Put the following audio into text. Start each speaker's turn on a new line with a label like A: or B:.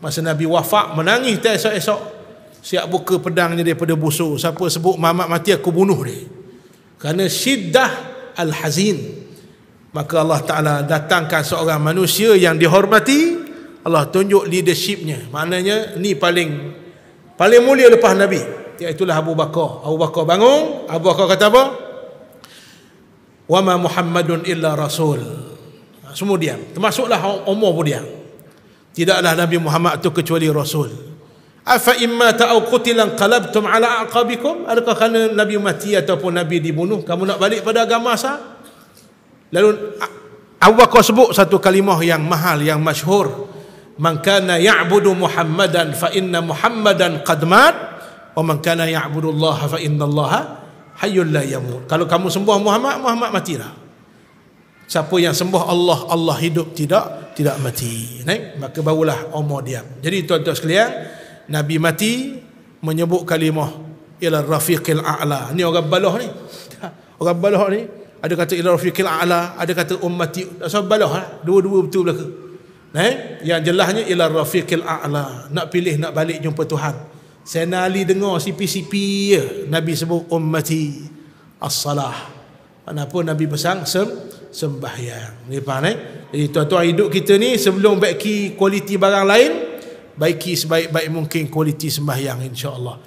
A: Masa Nabi wafat, menangis tak esok-esok, siap buka pedangnya daripada busur. Siapa sebut Muhammad mati, aku bunuh dia. Kerana syiddah al-hazin. Maka Allah Ta'ala datangkan seorang manusia yang dihormati, Allah tunjuk leadershipnya. Maknanya ni paling mulia lepas Nabi, iaitulah Abu Bakar. Abu Bakar bangun, Abu Bakar kata apa? Wa ma Muhammadun illa rasul. Semua diam, termasuklah umur pun diam. Tidaklah Nabi Muhammad itu kecuali rasul. Afa imma ta'au qutilan qalabtum ala aqabikum. Adakah kerana Nabi mati ataupun Nabi dibunuh, kamu nak balik pada agama asal? Lalu Abu Bakar sebut satu kalimah yang mahal, yang masyhur. Man kana ya'budu Muhammadan fa inna Muhammadan qad mat, wa man kana ya'budu Allah fa inna Allah hayyul la yamut. Kalau kamu sembah Muhammad, Muhammad matilah. Siapa yang sembah Allah, Allah hidup, tidak mati. Maka barulah umur diam. Jadi tuan-tuan sekalian, Nabi mati menyebut kalimah ila rafiqil a'la. Ni orang balah ni. Orang balah ni ada kata ila rafiqil a'la, ada kata ummati. Asal balah lah. Dua-dua betul belaka. Yang jelasnya ila rafiqil a'la. Nak pilih nak balik jumpa Tuhan. Sayyidina Ali dengar sipi-sipi ya, Nabi sebut ummati as-salah. Kenapa Nabi pesan sembahyang. Ni faham Jadi tuan-tuan, hidup kita ni sebelum baiki kualiti barang lain, baiki sebaik-baik mungkin kualiti sembahyang, insya-Allah.